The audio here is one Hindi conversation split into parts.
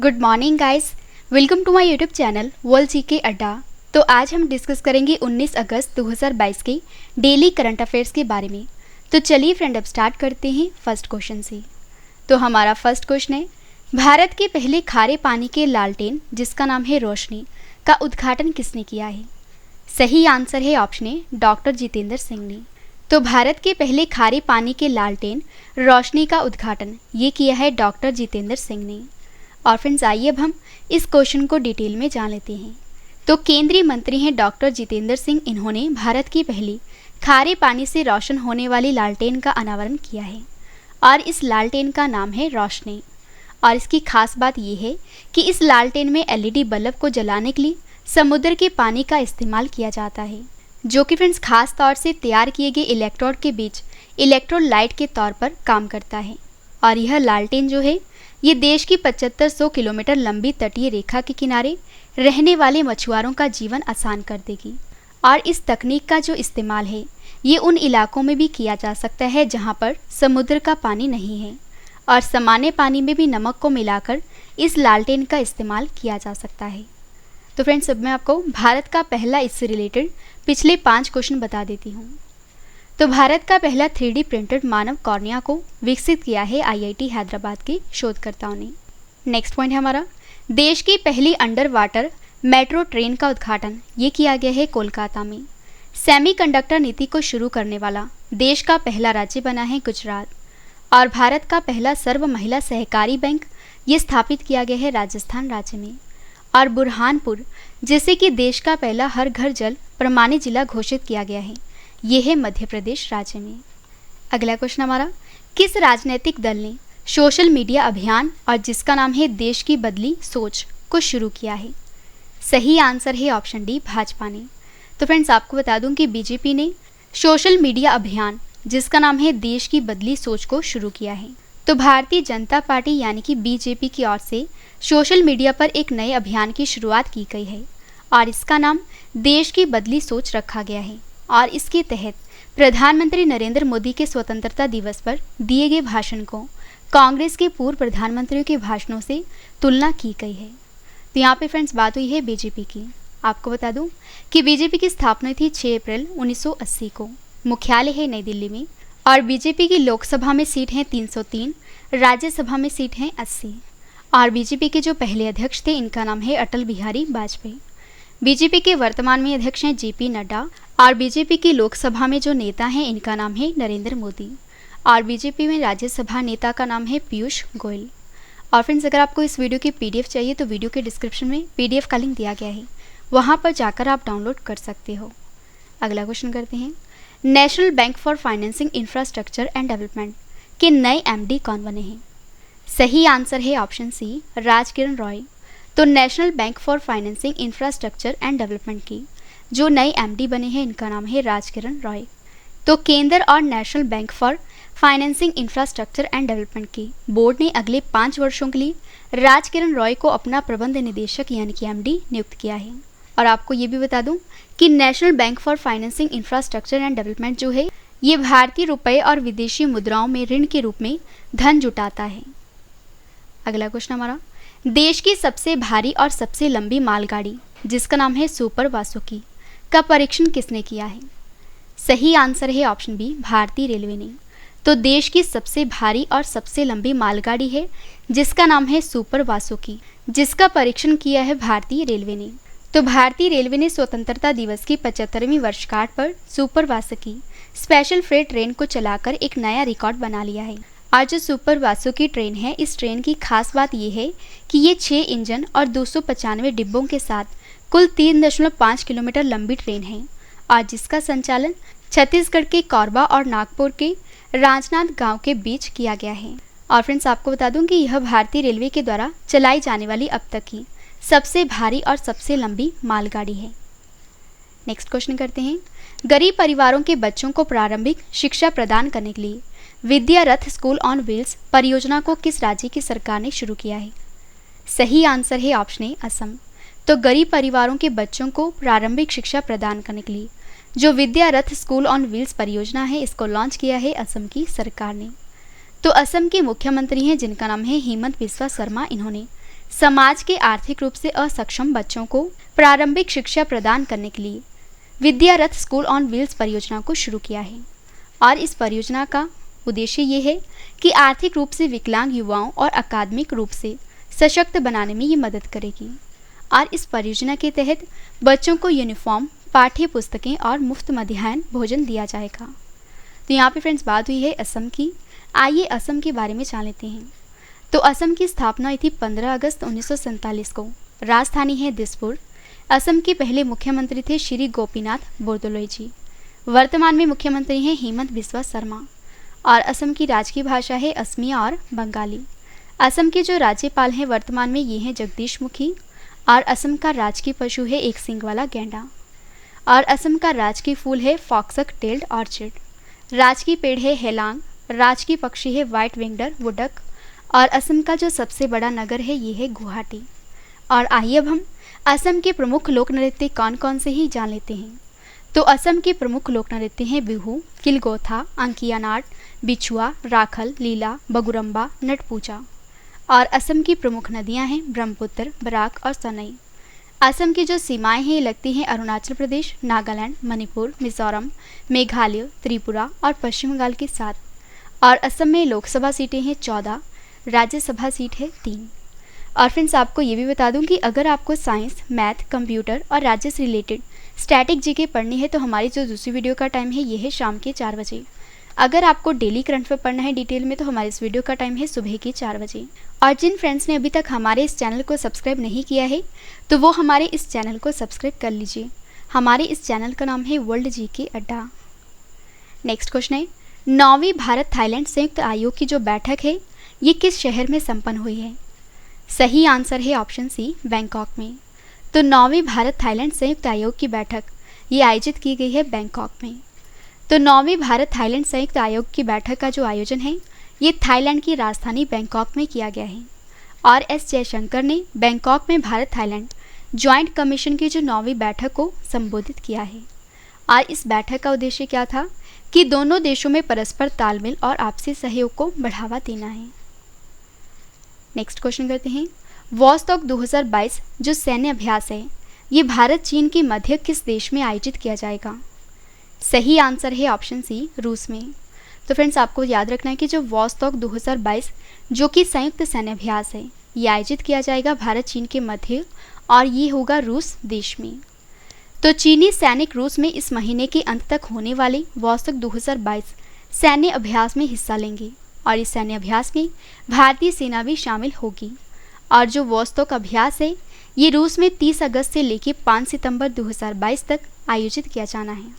Good morning guys, welcome to my YouTube channel world GK Adda. तो आज हम डिस्कस करेंगे 19 अगस्त 2022 के डेली करंट अफेयर्स के बारे में। तो चलिए फ्रेंड, अब स्टार्ट करते हैं फर्स्ट क्वेश्चन से। तो हमारा फर्स्ट क्वेश्चन है, भारत के पहले खारे पानी के लालटेन जिसका नाम है रोशनी का उद्घाटन किसने किया है? सही आंसर है option A, doctor Jitendra Singh ने। तो भारत के पहले खारे पानी के लालटेन रोशनी का उद्घाटन ये किया है डॉक्टर जितेंद्र सिंह ने। और फ्रेंड्स, आइए अब हम इस क्वेश्चन को डिटेल में जान लेते हैं। तो केंद्रीय मंत्री हैं डॉक्टर जितेंद्र सिंह, इन्होंने भारत की पहली खारे पानी से रोशन होने वाली लालटेन का अनावरण किया है और इस लालटेन का नाम है रोशनी। और इसकी खास बात यह है कि इस लालटेन में एलईडी बल्ब को जलाने के लिए समुद्र के पानी का इस्तेमाल किया जाता है, जो कि फ्रेंड्स खास तौर से तैयार किए गए इलेक्ट्रोड के बीच इलेक्ट्रोलाइट के तौर पर काम करता है। और यह लालटेन जो है ये देश की 7500 किलोमीटर लंबी तटीय रेखा के किनारे रहने वाले मछुआरों का जीवन आसान कर देगी। और इस तकनीक का जो इस्तेमाल है ये उन इलाकों में भी किया जा सकता है जहां पर समुद्र का पानी नहीं है, और सामान्य पानी में भी नमक को मिलाकर इस लालटेन का इस्तेमाल किया जा सकता है। तो फ्रेंड्स, अब मैं आपको भारत का पहला इससे रिलेटेड पिछले 5 क्वेश्चन बता देती हूँ। तो भारत का पहला 3D प्रिंटेड मानव कॉर्निया को विकसित किया है आईआईटी हैदराबाद के शोधकर्ताओं ने। नेक्स्ट पॉइंट है हमारा, देश की पहली अंडर वाटर मेट्रो ट्रेन का उद्घाटन ये किया गया है कोलकाता में। सेमीकंडक्टर नीति को शुरू करने वाला देश का पहला राज्य बना है गुजरात। और भारत का पहला सर्व महिला सहकारी बैंक ये स्थापित किया गया है राजस्थान राज्य में। और बुरहानपुर जिसे कि देश का पहला हर घर जल प्रमाणित जिला घोषित किया गया है, ये है मध्य प्रदेश राज्य में। अगला क्वेश्चन हमारा, किस राजनीतिक दल ने सोशल मीडिया अभियान और जिसका नाम है देश की बदली सोच को शुरू किया है? सही आंसर है ऑप्शन डी, भाजपा ने। तो फ्रेंड्स, आपको बता दूं कि बीजेपी ने सोशल मीडिया अभियान जिसका नाम है देश की बदली सोच को शुरू किया है। तो भारतीय जनता पार्टी यानी कि बीजेपी की ओर से सोशल मीडिया पर एक नए अभियान की शुरुआत की गई है और इसका नाम देश की बदली सोच रखा गया है। और इसके तहत प्रधानमंत्री नरेंद्र मोदी के स्वतंत्रता दिवस पर दिए गए भाषण को कांग्रेस के पूर्व प्रधानमंत्रियों के भाषणों से तुलना की गई है। तो यहाँ पे फ्रेंड्स बात हुई है बीजेपी की। आपको बता दूं कि बीजेपी की स्थापना थी 6 अप्रैल 1980 को। मुख्यालय है नई दिल्ली में और बीजेपी की लोकसभा में सीट हैं 303, राज्यसभा में सीट हैं 80। और बीजेपी के जो पहले अध्यक्ष थे इनका नाम है अटल बिहारी वाजपेयी। बीजेपी के वर्तमान में अध्यक्ष हैं जेपी नड्डा। और बीजेपी की लोकसभा में जो नेता हैं इनका नाम है नरेंद्र मोदी। और बीजेपी में राज्यसभा नेता का नाम है पीयूष गोयल। और फ्रेंड्स, अगर आपको इस वीडियो की पीडीएफ चाहिए तो वीडियो के डिस्क्रिप्शन में पीडीएफ का लिंक दिया गया है, वहां पर जाकर आप डाउनलोड कर सकते हो। अगला क्वेश्चन करते हैं, national bank for financing infrastructure and development के नए एमडी कौन बने हैं? सही आंसर है ऑप्शन सी, राजकिरण रॉय। तो national bank for financing infrastructure and development की जो नए एमडी बने हैं इनका नाम है राजकिरण रॉय। तो केंद्र और national bank for financing infrastructure and development की बोर्ड ने अगले 5 वर्षों के लिए राजकिरण रॉय को अपना प्रबंध निदेशक यानी कि एमडी नियुक्त किया है। और आपको ये भी बता दूं कि national bank for financing infrastructure and development जो है ये भारतीय रुपये और विदेशी मुद्राओं में ऋण के रूप में धन जुटाता है। अगला क्वेश्चन हमारा, देश की सबसे भारी और सबसे लंबी मालगाड़ी जिसका नाम है सुपर वासुकी का परीक्षण किसने किया है? सही आंसर है ऑप्शन बी, भारतीय रेलवे ने। तो देश की सबसे भारी और सबसे लंबी मालगाड़ी है जिसका नाम है सुपर वासुकी, जिसका परीक्षण किया है भारतीय रेलवे ने। तो भारतीय रेलवे ने स्वतंत्रता दिवस की 75वीं वर्षगांठ पर super Vasuki special freight train को चलाकर एक नया रिकॉर्ड बना लिया है। और जो सुपर वासुकी ट्रेन है, इस ट्रेन की खास बात यह है कि ये 6 इंजन और 295 डिब्बों के साथ कुल 3.5 किलोमीटर लंबी ट्रेन है और जिसका संचालन छत्तीसगढ़ के कोरबा और नागपुर के राजनांद गांव के बीच किया गया है। और फ्रेंड्स, आपको बता दूं कि यह भारतीय रेलवे के द्वारा चलाई जाने वाली अब तक की सबसे भारी और सबसे लंबी मालगाड़ी है। नेक्स्ट क्वेश्चन करते हैं, गरीब परिवारों के बच्चों को प्रारंभिक शिक्षा प्रदान करने के लिए विद्या रथ स्कूल ऑन व्हील्स परियोजना को किस राज्य की सरकार ने शुरू किया है? सही आंसर है ऑप्शन ए, असम। तो गरीब परिवारों के बच्चों को प्रारंभिक शिक्षा प्रदान करने के लिए जो विद्या रथ स्कूल ऑन व्हील्स परियोजना है इसको लॉन्च किया है असम की सरकार ने। तो असम के मुख्यमंत्री हैं जिनका नाम है हेमंत बिस्वा शर्मा। इन्होंने समाज के आर्थिक रूप से असक्षम बच्चों को प्रारंभिक शिक्षा प्रदान करने के लिए विद्यारथ स्कूल ऑन व्हील्स परियोजना को शुरू किया है। और इस परियोजना का उद्देश्य ये है कि आर्थिक रूप से विकलांग युवाओं और अकादमिक रूप से सशक्त बनाने में ये मदद करेगी। और इस परियोजना के तहत बच्चों को यूनिफॉर्म, पाठ्य पुस्तकें और मुफ्त मध्याह्न भोजन दिया जाएगा। तो यहाँ पे फ्रेंड्स बात हुई है असम की। आइए असम के बारे में जान लेते हैं। तो असम की स्थापना हुई थी 15 अगस्त 1947 को। राजधानी है दिसपुर। असम के पहले मुख्यमंत्री थे श्री गोपीनाथ बोरदोलोई जी। वर्तमान में मुख्यमंत्री हैं हेमंत बिस्वा शर्मा। और असम की राजकीय भाषा है असमिया और बंगाली। असम के जो राज्यपाल हैं वर्तमान में ये हैं जगदीश मुखी। और असम का राजकीय पशु है एक सींग वाला गैंडा। और असम का राजकीय फूल है फॉक्सक टेल्ड ऑर्चिड। राजकीय पेड़ है हेलांग। राजकीय पक्षी है व्हाइट विंगड वुडक। और असम का जो सबसे बड़ा नगर है ये है गुवाहाटी। और आइए अब हम असम के प्रमुख लोक नृत्य कौन कौन से ही जान लेते हैं। तो असम के प्रमुख लोक नृत्य हैं बिहू, किलगोथा, अंकिया नाट, बिछुआ, राखल, लीला, बगुरम्बा, नटपूजा। और असम की प्रमुख नदियां हैं ब्रह्मपुत्र, बराक और सनई। असम की जो सीमाएं हैं लगती हैं अरुणाचल प्रदेश, नागालैंड, मणिपुर, मिजोरम, मेघालय, त्रिपुरा और पश्चिम बंगाल के साथ। और असम में लोकसभा सीटें हैं 14, राज्यसभा सीट है 3। और फ्रेंड्स आपको ये भी बता दूं कि अगर आपको साइंस, मैथ, कंप्यूटर और राज्य से रिलेटेड स्टैटिक जीके पढ़नी है तो हमारी जो दूसरी वीडियो का टाइम है ये है शाम के 4 बजे। अगर आपको डेली करंट अफेयर पढ़ना है डिटेल में तो हमारे इस वीडियो का टाइम है सुबह के 4 बजे। और जिन फ्रेंड्स ने अभी तक हमारे इस चैनल को सब्सक्राइब नहीं किया है तो वो हमारे इस चैनल को सब्सक्राइब कर लीजिए। हमारे इस चैनल का नाम है वर्ल्ड जीके अड्डा। नेक्स्ट क्वेश्चन है 9वीं भारत थाईलैंड संयुक्त आयोग की जो बैठक है ये किस शहर में संपन्न हुई है। सही आंसर है ऑप्शन सी, बैंकॉक में। तो 9वीं भारत थाईलैंड संयुक्त आयोग की बैठक ये आयोजित की गई है बैंकॉक में। तो 9वीं भारत थाईलैंड संयुक्त आयोग की बैठक का जो आयोजन है ये थाईलैंड की राजधानी बैंकॉक में किया गया है। और एस जयशंकर ने बैंकॉक में भारत थाईलैंड ज्वाइंट कमीशन की जो 9वीं बैठक को संबोधित किया है। और इस बैठक का उद्देश्य क्या था कि दोनों देशों में परस्पर तालमेल और आपसी सहयोग को बढ़ावा देना है। नेक्स्ट क्वेश्चन करते हैं वॉस्टॉक 2022 जो सैन्य अभ्यास है ये भारत चीन के मध्य किस देश में आयोजित किया जाएगा। सही आंसर है ऑप्शन सी, रूस में। तो फ्रेंड्स आपको याद रखना है कि जो वॉस्टॉक 2022 जो कि संयुक्त सैन्य अभ्यास है ये आयोजित किया जाएगा भारत चीन के मध्य और ये होगा रूस देश में। तो चीनी सैनिक रूस में इस महीने के अंत तक होने वाले वॉस्टॉक 2022 सैन्य अभ्यास में हिस्सा लेंगे। और इस सैन्य अभ्यास में भारतीय सेना भी शामिल होगी। और जो वॉस्टॉक अभ्यास है ये रूस में 30 अगस्त से लेकर 5 सितंबर 2022 तक आयोजित किया जाना है।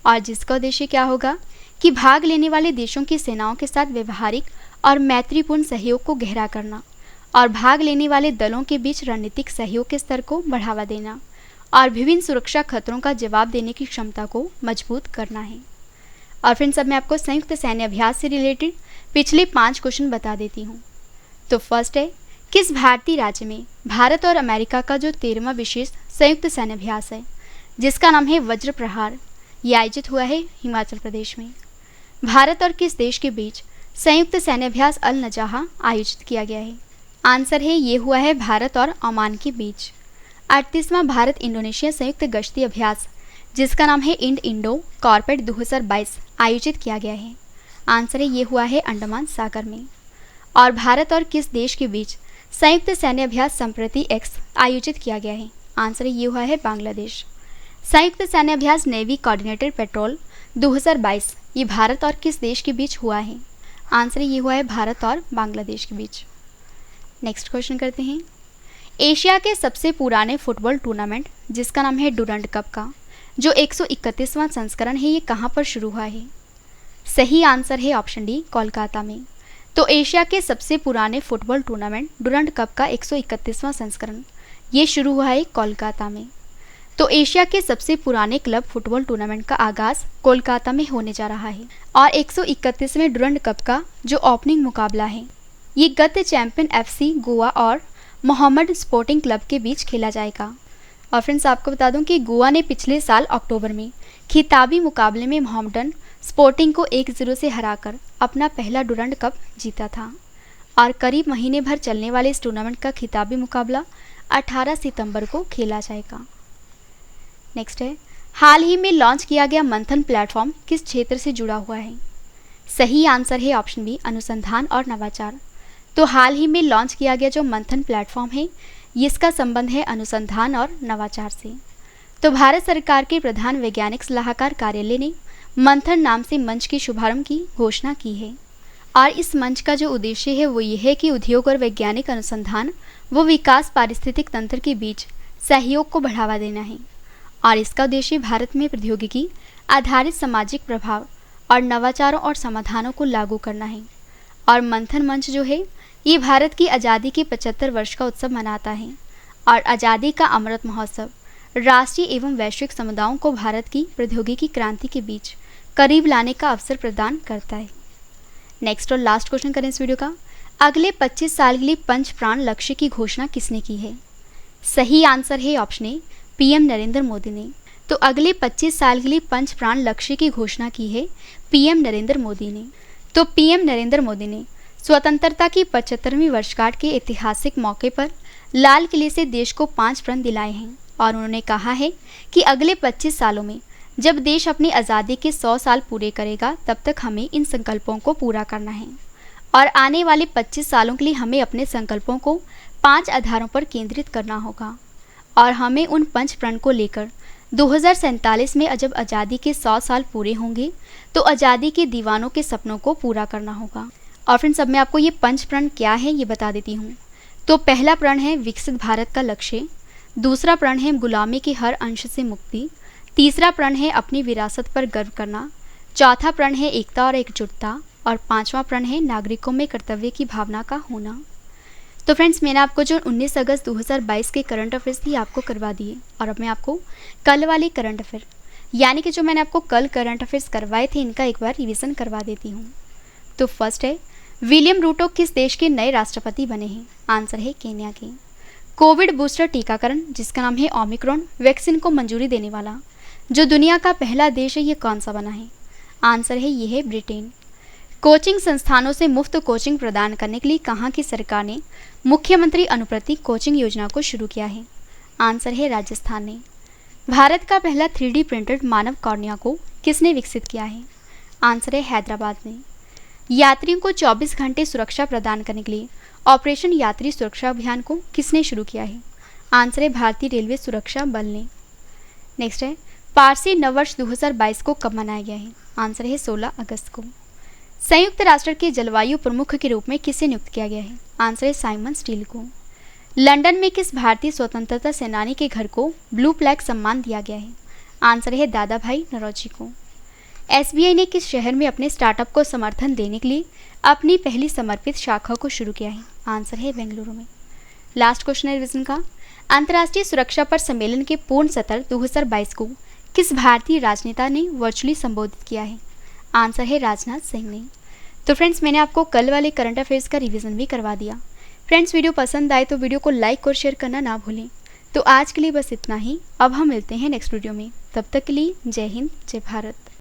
और जिसका उद्देश्य क्या होगा कि भाग लेने वाले देशों की सेनाओं के साथ व्यवहारिक और मैत्रीपूर्ण सहयोग को गहरा करना और भाग लेने वाले दलों के बीच रणनीतिक सहयोग के स्तर को बढ़ावा देना और विभिन्न सुरक्षा खतरों का जवाब देने की क्षमता को मजबूत करना है। और फ्रेंड्स अब मैं आपको संयुक्त सैन्य अभ्यास से रिलेटेड पिछले 5 क्वेश्चन बता देती हूँ। तो फर्स्ट है किस भारतीय राज्य में भारत और अमेरिका का जो 13वां विशेष संयुक्त सैन्य अभ्यास है जिसका नाम है वज्र प्रहार ये आयोजित हुआ है हिमाचल प्रदेश में। भारत और किस देश के बीच संयुक्त सैन्य अभ्यास अल नजाहा आयोजित किया गया है। आंसर है ये हुआ है भारत और ओमान के बीच। 38वां भारत इंडोनेशिया संयुक्त गश्ती अभ्यास जिसका नाम है इंडो कॉर्पेट 2022 आयोजित किया गया है। आंसर है ये हुआ है अंडमान सागर में। और भारत और किस देश के बीच संयुक्त सैन्य अभ्यास संप्रति एक्स आयोजित किया गया है। आंसर ये हुआ है बांग्लादेश। संयुक्त सैन्य अभ्यास नेवी कोऑर्डिनेटेड पेट्रोल 2022 ये भारत और किस देश के बीच हुआ है। आंसर ये हुआ है भारत और बांग्लादेश के बीच। नेक्स्ट क्वेश्चन करते हैं एशिया के सबसे पुराने फुटबॉल टूर्नामेंट जिसका नाम है डुरंड कप का जो 131वां संस्करण है ये कहाँ पर शुरू हुआ है। सही आंसर है ऑप्शन डी, कोलकाता में। तो एशिया के सबसे पुराने फुटबॉल टूर्नामेंट डुरंड कप का 131वां संस्करण ये शुरू हुआ है कोलकाता में। तो एशिया के सबसे पुराने क्लब फुटबॉल टूर्नामेंट का आगाज कोलकाता में होने जा रहा है। और 131वें डुरंड कप का जो ओपनिंग मुकाबला है ये गत चैंपियन FC गोवा और मोहम्मद स्पोर्टिंग क्लब के बीच खेला जाएगा। और फ्रेंड्स आपको बता दूं कि गोवा ने पिछले साल अक्टूबर में खिताबी मुकाबले में मोहम्मडन स्पोर्टिंग को 1-0 से हराकर अपना पहला डुरंड कप जीता था। और करीब महीने भर चलने वाले इस टूर्नामेंट का खिताबी मुकाबला 18 सितंबर को खेला जाएगा। नेक्स्ट है, हाल ही में लॉन्च किया गया मंथन प्लेटफॉर्म किस क्षेत्र से जुड़ा हुआ है? सही आंसर है ऑप्शन बी, अनुसंधान और नवाचार। तो हाल ही में लॉन्च किया गया जो मंथन प्लेटफॉर्म है, इसका संबंध है अनुसंधान और नवाचार से। तो भारत सरकार के प्रधान वैज्ञानिक सलाहकार कार्यालय ने मंथन नाम से मंच के शुभारंभ की घोषणा की है। और इस मंच का जो उद्देश्य है वो ये है कि उद्योग और वैज्ञानिक अनुसंधान व विकास पारिस्थितिक तंत्र के बीच सहयोग को बढ़ावा देना है। और इसका उद्देश्य भारत में प्रौद्योगिकी आधारित सामाजिक प्रभाव और नवाचारों और समाधानों को लागू करना है। और मंथन मंच जो है ये भारत की आज़ादी के 75 वर्ष का उत्सव मनाता है और आज़ादी का अमृत महोत्सव राष्ट्रीय एवं वैश्विक समुदायों को भारत की प्रौद्योगिकी क्रांति के बीच करीब लाने का अवसर प्रदान करता है। नेक्स्ट और लास्ट क्वेश्चन करें इस वीडियो का, अगले 25 साल के लिए पंच प्राण लक्ष्य की घोषणा किसने की है? सही आंसर है option A, PM Narendra Modi ने। तो अगले 25 साल के लिए पंच प्राण लक्ष्य की घोषणा की है पीएम नरेंद्र मोदी ने। तो पीएम नरेंद्र मोदी ने स्वतंत्रता की 75वीं वर्षगांठ के ऐतिहासिक मौके पर लाल किले से देश को 5 प्रण दिलाए हैं और उन्होंने कहा है कि अगले 25 सालों में जब देश अपनी आज़ादी के 100 साल पूरे करेगा तब तक हमें इन संकल्पों को पूरा करना है और आने वाले 25 सालों के लिए हमें अपने संकल्पों को 5 आधारों पर केंद्रित करना होगा और हमें उन पंच प्रण को लेकर 2047 में जब आज़ादी के 100 साल पूरे होंगे तो आज़ादी के दीवानों के सपनों को पूरा करना होगा। और फ्रेंड्स अब मैं आपको ये पंच प्रण क्या है ये बता देती हूँ। तो पहला प्रण है विकसित भारत का लक्ष्य, दूसरा प्रण है गुलामी के हर अंश से मुक्ति, तीसरा प्रण है अपनी विरासत पर गर्व करना, चौथा प्रण है एकता और एकजुटता और पांचवा प्रण है नागरिकों में कर्तव्य की भावना का होना। तो फ्रेंड्स मैंने आपको जो 19 अगस्त 2022 के करंट अफेयर्स थी आपको करवा दिए और अब मैं आपको कल वाले करंट अफेयर यानी कि जो मैंने आपको कल करंट अफेयर्स करवाए थे इनका एक बार रिवीजन करवा देती हूँ। तो फर्स्ट है, विलियम रूटो किस देश के नए राष्ट्रपति बने हैं? आंसर है केन्या के। कोविड बूस्टर टीकाकरण जिसका नाम है ओमिक्रॉन वैक्सीन को मंजूरी देने वाला जो दुनिया का पहला देश है ये कौन सा बना है? आंसर है ये है ब्रिटेन। कोचिंग संस्थानों से मुफ्त कोचिंग प्रदान करने के लिए कहाँ की सरकार ने मुख्यमंत्री अनुप्रति कोचिंग योजना को शुरू किया है? आंसर है राजस्थान ने। भारत का पहला 3D प्रिंटेड मानव कॉर्निया को किसने विकसित किया है? आंसर है हैदराबाद ने। यात्रियों को 24 घंटे सुरक्षा प्रदान करने के लिए ऑपरेशन यात्री सुरक्षा अभियान को किसने शुरू किया है? आंसर है भारतीय रेलवे सुरक्षा बल ने। नेक्स्ट है, पारसी नववर्ष 2022 को कब मनाया गया है? आंसर है 16 अगस्त को। संयुक्त राष्ट्र के जलवायु प्रमुख के रूप में किसे नियुक्त किया गया है? आंसर है साइमन स्टील को। लंदन में किस भारतीय स्वतंत्रता सेनानी के घर को ब्लू फ्लैग सम्मान दिया गया है? आंसर है दादा भाई नौरोजी को। एसबीआई ने किस शहर में अपने स्टार्टअप को समर्थन देने के लिए अपनी पहली समर्पित शाखा को शुरू किया है? आंसर है बेंगलुरु में। लास्ट क्वेश्चन है रिवीजन का, अंतर्राष्ट्रीय सुरक्षा पर सम्मेलन के पूर्ण सत्र 2022 को किस भारतीय राजनेता ने वर्चुअली संबोधित किया है? आंसर है राजनाथ सिंह ने। तो फ्रेंड्स मैंने आपको कल वाले करंट अफेयर्स का रिवीजन भी करवा दिया। फ्रेंड्स वीडियो पसंद आए तो वीडियो को लाइक और शेयर करना ना भूलें। तो आज के लिए बस इतना ही, अब हम मिलते हैं नेक्स्ट वीडियो में। तब तक के लिए जय हिंद जय भारत।